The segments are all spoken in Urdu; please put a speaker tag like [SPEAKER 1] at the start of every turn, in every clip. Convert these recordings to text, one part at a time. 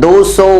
[SPEAKER 1] 200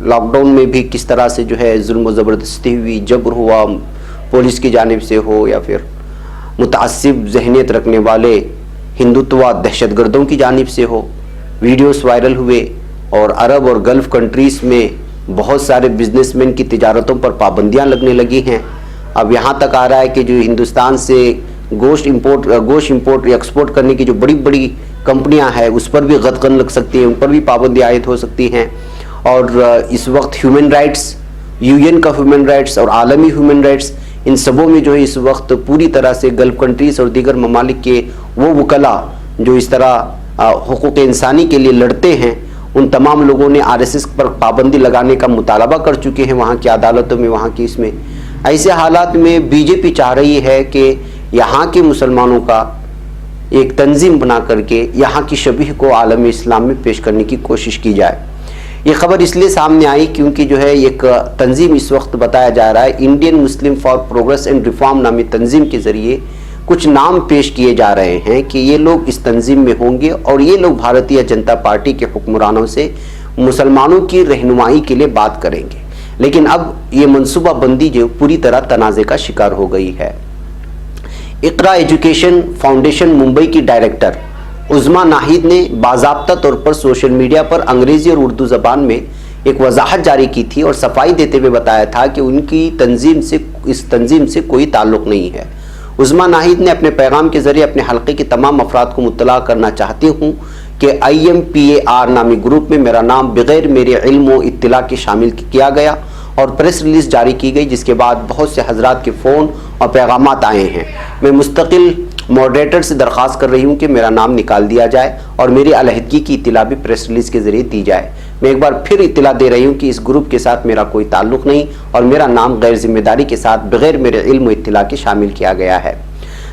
[SPEAKER 1] لاک ڈاؤن میں بھی کس طرح سے جو ہے ظلم و زبردستی ہوئی, جبر ہوا, پولیس کی جانب سے ہو یا پھر متعصب ذہنیت رکھنے والے ہندوتوا دہشت گردوں کی جانب سے ہو. ویڈیوز وائرل ہوئے اور عرب اور گلف کنٹریز میں بہت سارے بزنس مین کی تجارتوں پر پابندیاں لگنے لگی ہیں. اب یہاں تک آ رہا ہے کہ جو ہندوستان سے گوشت امپورٹ ایکسپورٹ کرنے کی جو بڑی بڑی کمپنیاں ہیں اس پر بھی قدغن لگ سکتی ہیں, ان پر بھی پابندی عائد ہو سکتی ہیں. اور اس وقت ہیومن رائٹس, UN کا ہیومن رائٹس اور عالمی ہیومن رائٹس, ان سبوں میں جو ہے اس وقت پوری طرح سے گلف کنٹریز اور دیگر ممالک کے وہ وکلاء جو اس طرح حقوق انسانی کے لیے لڑتے ہیں, ان تمام لوگوں نے RSS پر پابندی لگانے کا مطالبہ کر چکے ہیں وہاں کی عدالتوں میں, وہاں کی اس میں. ایسے حالات میں BJP چاہ رہی ہے کہ یہاں کے مسلمانوں کا ایک تنظیم بنا کر کے یہاں کی شبیہ کو عالم اسلام میں پیش کرنے کی کوشش کی جائے. یہ خبر اس لیے سامنے آئی کیونکہ جو ہے ایک تنظیم اس وقت بتایا جا رہا ہے, Indian Muslim for progress and reform نامی تنظیم کے ذریعے کچھ نام پیش کیے جا رہے ہیں کہ یہ لوگ اس تنظیم میں ہوں گے اور یہ لوگ بھارتیہ جنتا پارٹی کے حکمرانوں سے مسلمانوں کی رہنمائی کے لیے بات کریں گے. لیکن اب یہ منصوبہ بندی جو پوری طرح تنازع کا شکار ہو گئی ہے. اقرا ایجوکیشن فاؤنڈیشن ممبئی کی ڈائریکٹر عظما ناہید نے باضابطہ طور پر سوشل میڈیا پر انگریزی اور اردو زبان میں ایک وضاحت جاری کی تھی اور صفائی دیتے ہوئے بتایا تھا کہ ان کی اس تنظیم سے کوئی تعلق نہیں ہے. عظما ناہید نے اپنے پیغام کے ذریعے اپنے حلقے کے تمام افراد کو مطلع کرنا چاہتی ہوں کہ IMPAR نامی گروپ میں میرا نام بغیر میرے علم و اطلاع کے شامل کیا گیا اور پریس ریلیز جاری کی گئی, جس کے بعد بہت سے حضرات کے فون اور پیغامات آئے ہیں. میں مستقل ماڈریٹر سے درخواست کر رہی ہوں کہ میرا نام نکال دیا جائے اور میری علیحدگی کی اطلاع بھی پریس ریلیز کے ذریعے دی جائے. میں ایک بار پھر اطلاع دے رہی ہوں کہ اس گروپ کے ساتھ میرا کوئی تعلق نہیں اور میرا نام غیر ذمہ داری کے ساتھ بغیر میرے علم و اطلاع کے شامل کیا گیا ہے.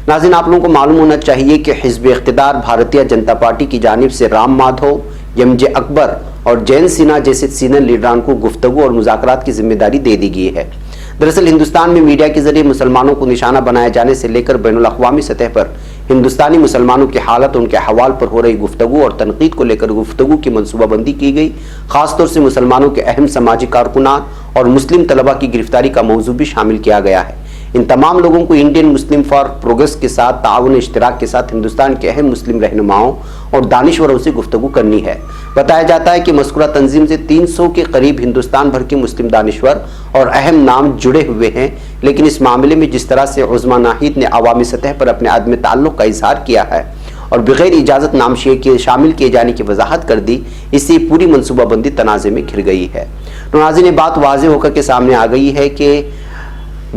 [SPEAKER 1] ناظرین, آپ لوگوں کو معلوم ہونا چاہیے کہ حزب اقتدار بھارتیہ جنتا پارٹی کی جانب سے رام مادھو, MJ اکبر اور جین سنہا جیسے سینئر لیڈران کو گفتگو اور مذاکرات کی ذمہ داری دے دی گئی ہے. دراصل ہندوستان میں میڈیا کے ذریعے مسلمانوں کو نشانہ بنائے جانے سے لے کر بین الاقوامی سطح پر ہندوستانی مسلمانوں کی حالت, ان کے احوال پر ہو رہی گفتگو اور تنقید کو لے کر گفتگو کی منصوبہ بندی کی گئی. خاص طور سے مسلمانوں کے اہم سماجی کارکنان اور مسلم طلباء کی گرفتاری کا موضوع بھی شامل کیا گیا ہے. ان تمام لوگوں کو انڈین مسلم فار پروگریس کے ساتھ تعاون اشتراک کے ساتھ ہندوستان کے اہم مسلم رہنماؤں اور دانشوروں سے گفتگو کرنی ہے. بتایا جاتا ہے کہ مذکورہ تنظیم سے 300 کے قریب ہندوستان بھر کے مسلم دانشور اور اہم نام جڑے ہوئے ہیں, لیکن اس معاملے میں جس طرح سے عظما ناہید نے عوامی سطح پر اپنے عدم تعلق کا اظہار کیا ہے اور بغیر اجازت نام شامل کیے جانے کی وضاحت کر دی, اس سے پوری منصوبہ بندی تنازع میں گھر گئی ہے. ناظرین, بات واضح ہو کر کے سامنے آ گئی ہے کہ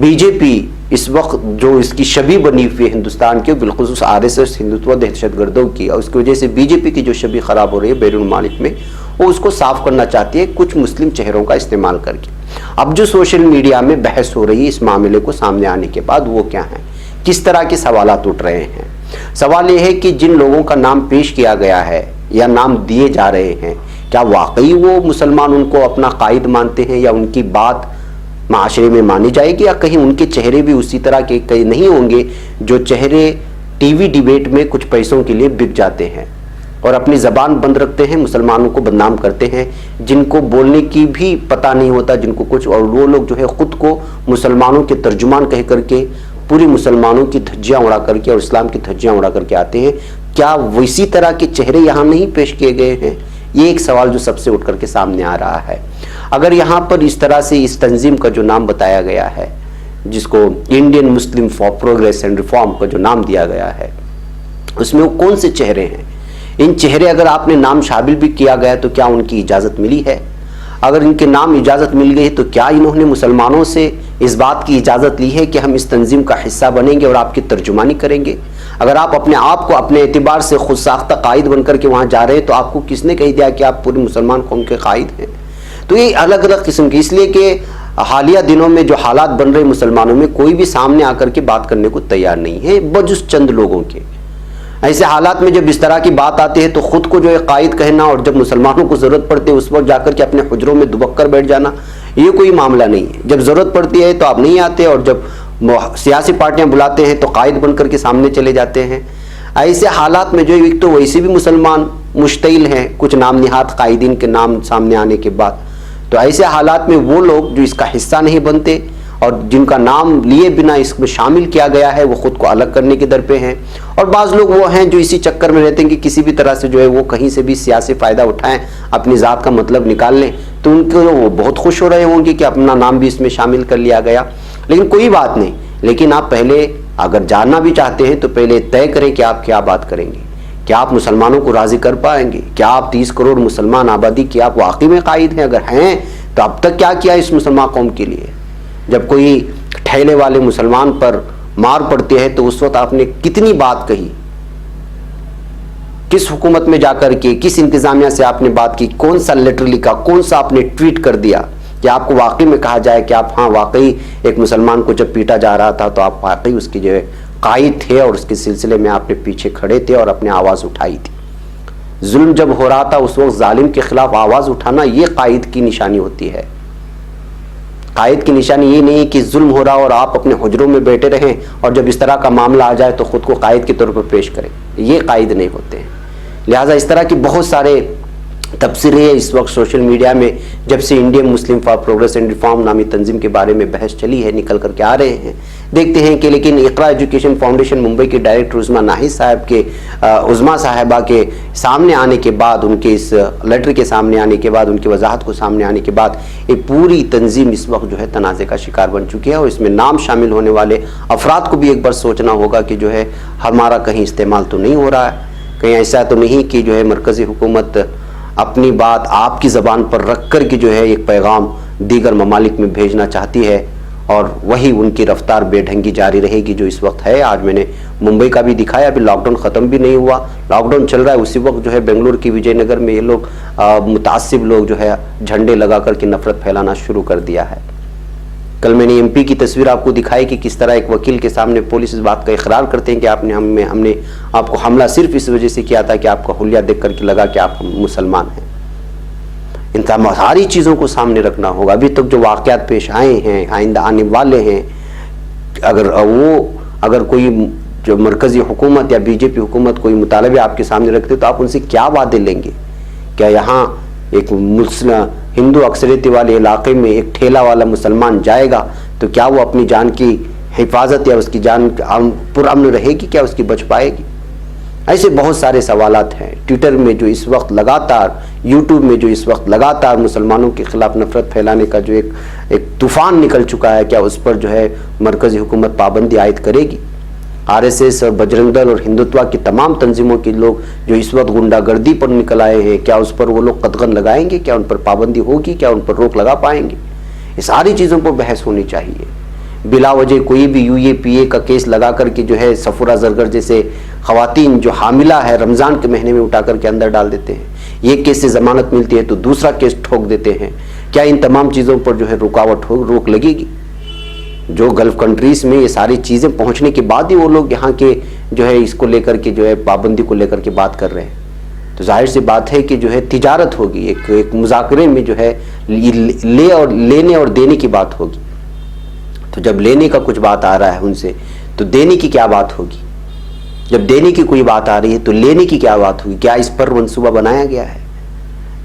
[SPEAKER 1] BJP اس وقت جو اس کی شبیہ بنی ہوئی ہے ہندوستان کے, بالخصوص RSS ہندوتوا دہشت گردوں کی, اور اس کی وجہ سے BJP کی جو شبیہ خراب ہو رہی ہے بیرون ممالک میں, وہ اس کو صاف کرنا چاہتی ہے کچھ مسلم چہروں کا استعمال کر کے. اب جو سوشل میڈیا میں بحث ہو رہی ہے اس معاملے کو سامنے آنے کے بعد, وہ کیا ہیں, کس طرح کے سوالات اٹھ رہے ہیں. سوال یہ ہے کہ جن لوگوں کا نام پیش کیا گیا ہے یا نام دیے جا رہے ہیں, کیا واقعی وہ مسلمان ان کو اپنا قائد مانتے ہیں یا ان کی بات معاشرے میں مانی جائے گی, یا کہیں ان کے چہرے بھی اسی طرح کے کئی نہیں ہوں گے جو چہرے TV ڈیبیٹ میں کچھ پیسوں کے لیے بک جاتے ہیں اور اپنی زبان بند رکھتے ہیں, مسلمانوں کو بدنام کرتے ہیں, جن کو بولنے کی بھی پتہ نہیں ہوتا, جن کو کچھ, اور وہ لوگ جو ہے خود کو مسلمانوں کے ترجمان کہہ کر کے پوری مسلمانوں کی دھجیاں اڑا کر کے اور اسلام کی دھجیاں اڑا کر کے آتے ہیں. کیا اسی طرح کے چہرے یہاں نہیں پیش کیے گئے ہیں؟ یہ ایک سوال جو سب سے اٹھ کر کے سامنے آ رہا ہے. اگر یہاں پر اس طرح سے اس تنظیم کا جو نام بتایا گیا ہے, جس کو Indian Muslim for progress and reform کا جو نام دیا گیا ہے, اس میں وہ کون سے چہرے ہیں؟ ان چہرے اگر آپ نے نام شامل بھی کیا گیا تو کیا ان کی اجازت ملی ہے؟ اگر ان کے نام اجازت مل گئی تو کیا انہوں نے مسلمانوں سے اس بات کی اجازت لی ہے کہ ہم اس تنظیم کا حصہ بنیں گے اور آپ کی ترجمانی کریں گے؟ اگر آپ اپنے آپ کو اپنے اعتبار سے خود ساختہ قائد بن کر کے وہاں جا رہے ہیں تو آپ کو کس نے کہہ دیا کہ آپ پوری مسلمان قوم کے قائد ہیں؟ تو یہ الگ الگ قسم کی, اس لیے کہ حالیہ دنوں میں جو حالات بن رہے مسلمانوں میں, کوئی بھی سامنے آ کر کے بات کرنے کو تیار نہیں ہے بجز چند لوگوں کے. ایسے حالات میں جب اس طرح کی بات آتی ہے تو خود کو جو ہے قائد کہنا, اور جب مسلمانوں کو ضرورت پڑتی ہے اس وقت جا کر کے اپنے حجروں میں دبک کر بیٹھ جانا, یہ کوئی معاملہ نہیں ہے. جب ضرورت پڑتی ہے تو آپ نہیں آتے, اور جب سیاسی پارٹیاں بلاتے ہیں تو قائد بن کر کے سامنے چلے جاتے ہیں. ایسے حالات میں جو ایک تو ویسے بھی مسلمان مشتعل ہیں کچھ نام نہاد قائدین کے نام سامنے آنے کے بعد, تو ایسے حالات میں وہ لوگ جو اس کا حصہ نہیں بنتے اور جن کا نام لیے بنا اس میں شامل کیا گیا ہے، وہ خود کو الگ کرنے کے در پہ ہیں، اور بعض لوگ وہ ہیں جو اسی چکر میں رہتے ہیں کہ کسی بھی طرح سے جو ہے وہ کہیں سے بھی سیاسی فائدہ اٹھائیں، اپنی ذات کا مطلب نکال لیں، تو ان کو وہ بہت خوش ہو رہے ہوں گے کہ اپنا نام بھی اس میں شامل کر لیا گیا۔ لیکن کوئی بات نہیں، لیکن آپ پہلے اگر جاننا بھی چاہتے ہیں تو پہلے طے کریں کہ آپ کیا بات کریں گے، کیا آپ مسلمانوں کو راضی کر پائیں گے، کیا آپ 30 کروڑ مسلمان آبادی کی آپ واقعی میں قائد ہیں؟ اگر ہیں تو اب تک کیا کیا اس مسلمان قوم کے لیے؟ جب کوئی ٹھیلے والے مسلمان پر مار پڑتی ہے تو اس وقت آپ نے کتنی بات کہی، کس حکومت میں جا کر کے کس انتظامیہ سے آپ نے بات کی، کون سا لیٹر لکھا، کون سا آپ نے ٹویٹ کر دیا کہ آپ کو واقعی میں کہا جائے کہ آپ ہاں واقعی ایک مسلمان کو جب پیٹا جا رہا تھا تو آپ واقعی اس کی جو ہے قائد تھے اور اس کے سلسلے میں آپ نے پیچھے کھڑے تھے اور اپنے آواز اٹھائی تھی۔ ظلم جب ہو رہا تھا اس وقت ظالم کے خلاف آواز اٹھانا یہ قائد کی نشانی ہوتی ہے۔ قائد کی نشانی یہ نہیں کہ ظلم ہو رہا اور آپ اپنے حجروں میں بیٹھے رہیں اور جب اس طرح کا معاملہ آ جائے تو خود کو قائد کے طور پر پیش کریں، یہ قائد نہیں ہوتے ہیں۔ لہٰذا اس طرح کی بہت سارے تبصرے اس وقت سوشل میڈیا میں جب سے Indian Muslim for progress and reform نامی تنظیم کے بارے میں بحث چلی ہے نکل کر کے آ رہے ہیں، دیکھتے ہیں کہ لیکن اقرا ایجوکیشن فاؤنڈیشن ممبئی کے ڈائریکٹر عظما ناہید صاحب کے عظما صاحبہ کے سامنے آنے کے بعد، ان کے اس لیٹر کے سامنے آنے کے بعد، ان کی وضاحت کو سامنے آنے کے بعد ایک پوری تنظیم اس وقت جو ہے تنازع کا شکار بن چکی ہے، اور اس میں نام شامل ہونے والے افراد کو بھی ایک بار سوچنا ہوگا کہ جو ہے ہمارا کہیں استعمال تو نہیں ہو رہا ہے، کہیں ایسا تو نہیں کہ جو ہے مرکزی حکومت اپنی بات آپ کی زبان پر رکھ کر کے جو ہے ایک پیغام دیگر ممالک میں بھیجنا چاہتی ہے اور وہی ان کی رفتار بے ڈھنگی جاری رہے گی جو اس وقت ہے۔ آج میں نے ممبئی کا بھی دکھایا، ابھی لاک ڈاؤن ختم بھی نہیں ہوا، لاک ڈاؤن چل رہا ہے، اسی وقت جو ہے بنگلور کی وجے نگر میں یہ لوگ متعصب لوگ جو ہے جھنڈے لگا کر کے نفرت پھیلانا شروع کر دیا ہے۔ کل میں نے ایم پی کی تصویر آپ کو دکھائی کہ کس طرح ایک وکیل کے سامنے پولیس اس بات کا اقرار کرتے ہیں کہ ہم نے آپ کو حملہ صرف اس وجہ سے کیا تھا کہ آپ کا حلیہ دیکھ کر کے لگا کہ آپ مسلمان ہیں۔ ان تمام ساری چیزوں کو سامنے رکھنا ہوگا۔ ابھی تک جو واقعات پیش آئے ہیں، آئندہ آنے والے ہیں، اگر کوئی جو مرکزی حکومت یا بی جے پی حکومت کوئی مطالبے آپ کے سامنے رکھتے تو آپ ان سے کیا وعدے لیں گے؟ کیا یہاں ایک ہندو اکثریتی والے علاقے میں ایک ٹھیلا والا مسلمان جائے گا تو کیا وہ اپنی جان کی حفاظت یا اس کی جان پرامن رہے گی؟ کیا اس کی بچ پائے گی؟ ایسے بہت سارے سوالات ہیں۔ ٹویٹر میں جو اس وقت لگاتار، یوٹیوب میں جو اس وقت لگاتار مسلمانوں کے خلاف نفرت پھیلانے کا جو ایک طوفان نکل چکا ہے، کیا اس پر جو ہے مرکزی حکومت پابندی عائد کرے گی؟ آر ایس ایس اور بجرنگ دل اور ہندوتوا کی تمام تنظیموں کے لوگ جو اس وقت غنڈہ گردی پر نکل آئے ہیں، کیا اس پر وہ لوگ قدغن لگائیں گے؟ کیا ان پر پابندی ہوگی؟ کیا ان پر روک لگا پائیں گے؟ یہ ساری چیزوں پر بحث ہونی چاہیے۔ بلا وجہ کوئی بھی یو اے پی اے کا کیس لگا کر کے جو ہے سفورہ زرگر جیسے خواتین جو حاملہ ہے رمضان کے مہینے میں اٹھا کر کے اندر ڈال دیتے ہیں، ایک کیس سے ضمانت ملتی ہے تو دوسرا کیس ٹھوک دیتے ہیں۔ کیا ان تمام چیزوں پر جو ہے روک لگے گی؟ جو گلف کنٹریز میں یہ ساری چیزیں پہنچنے کے بعد ہی وہ لوگ یہاں کے جو ہے اس کو لے کر کے جو ہے پابندی کو لے کر کے بات کر رہے ہیں، تو ظاہر سی بات ہے کہ جو ہے تجارت ہوگی، ایک مذاکرے میں جو ہے لینے اور دینے کی بات ہوگی۔ تو جب لینے کا کچھ بات آ رہا ہے ان سے تو دینے کی کیا بات ہوگی؟ جب دینے کی کوئی بات آ رہی ہے تو لینے کی کیا بات ہوگی؟ کیا اس پر منصوبہ بنایا گیا ہے؟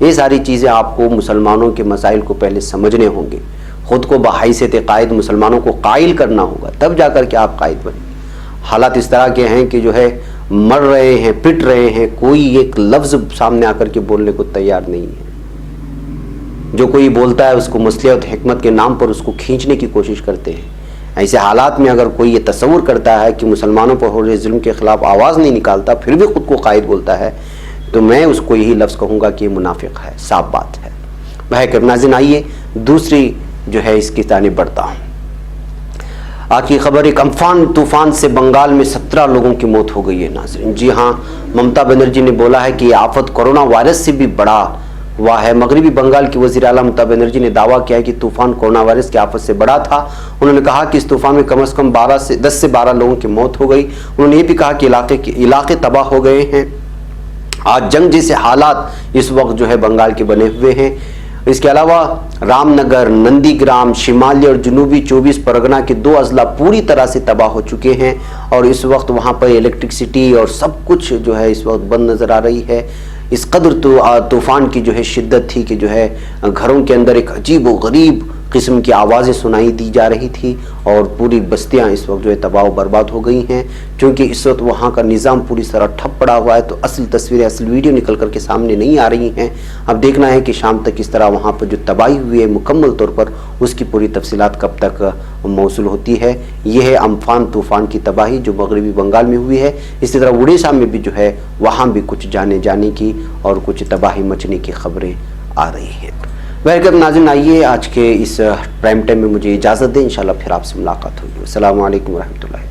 [SPEAKER 1] یہ ساری چیزیں آپ کو مسلمانوں کے مسائل کو پہلے سمجھنے ہوں گے، خود کو بحیثیت قائد مسلمانوں کو قائل کرنا ہوگا، تب جا کر کے آپ قائد بنیں۔ حالات اس طرح کے ہیں کہ جو ہے مر رہے ہیں، پٹ رہے ہیں، کوئی ایک لفظ سامنے آ کر کے بولنے کو تیار نہیں ہے۔ جو کوئی بولتا ہے اس کو مصلحت حکمت کے نام پر اس کو کھینچنے کی کوشش کرتے ہیں۔ ایسے حالات میں اگر کوئی یہ تصور کرتا ہے کہ مسلمانوں پر ہو رہے ظلم کے خلاف آواز نہیں نکالتا پھر بھی خود کو قائد بولتا ہے تو میں اس کو یہی لفظ کہوں گا کہ یہ منافق ہے، صاف بات ہے۔ بھائی ناظرین، آئیے دوسری جو ہے اس کی جانب بڑھتا ہوں۔ آج کی خبر ایک امفان طوفان سے بنگال میں 17 لوگوں کی موت ہو گئی ہے ناظرین۔ جی ہاں، ممتا بنرجی نے بولا ہے کہ یہ آفت کورونا وائرس سے بھی بڑا ہوا ہے۔ مغربی بنگال کی وزیر اعلیٰ ممتا بنرجی نے دعویٰ کیا ہے کہ طوفان کورونا وائرس کی آفت سے بڑا تھا۔ انہوں نے کہا کہ اس طوفان میں کم از کم 10 سے 12 لوگوں کی موت ہو گئی۔ انہوں نے یہ بھی کہا کہ علاقے تباہ ہو گئے ہیں۔ آج جنگ جیسے حالات اس وقت جو ہے بنگال کے بنے ہوئے ہیں۔ اس کے علاوہ رام نگر، نندی گرام، شمالی اور جنوبی 24 پرگنہ کے 2 اضلاع پوری طرح سے تباہ ہو چکے ہیں اور اس وقت وہاں پر الیکٹرکسٹی اور سب کچھ جو ہے اس وقت بند نظر آ رہی ہے۔ اس قدر طوفان کی جو ہے شدت تھی کہ جو ہے گھروں کے اندر ایک عجیب و غریب قسم کی آوازیں سنائی دی جا رہی تھی اور پوری بستیاں اس وقت جو ہے تباہ و برباد ہو گئی ہیں. چونکہ اس وقت وہاں کا نظام پوری طرح ٹھپ پڑا ہوا ہے تو اصل تصویریں اصل ویڈیو نکل کر کے سامنے نہیں آ رہی ہیں. اب دیکھنا ہے کہ شام تک اس طرح وہاں پر جو تباہی ہوئی ہے مکمل طور پر اس کی پوری تفصیلات کب تک موصول ہوتی ہے. یہ ہے امفان طوفان کی تباہی جو مغربی بنگال میں ہوئی ہے. اسی طرح اڑیسہ میں بھی جو ہے وہاں بھی کچھ جانے کی اور کچھ تباہی مچنے کی خبریں آ رہی ہیں. بہرکیف ناظرین، آئیے آج کے اس پرائم ٹائم میں مجھے اجازت دیں، انشاءاللہ پھر آپ سے ملاقات ہوگی. السلام علیکم ورحمۃ اللہ.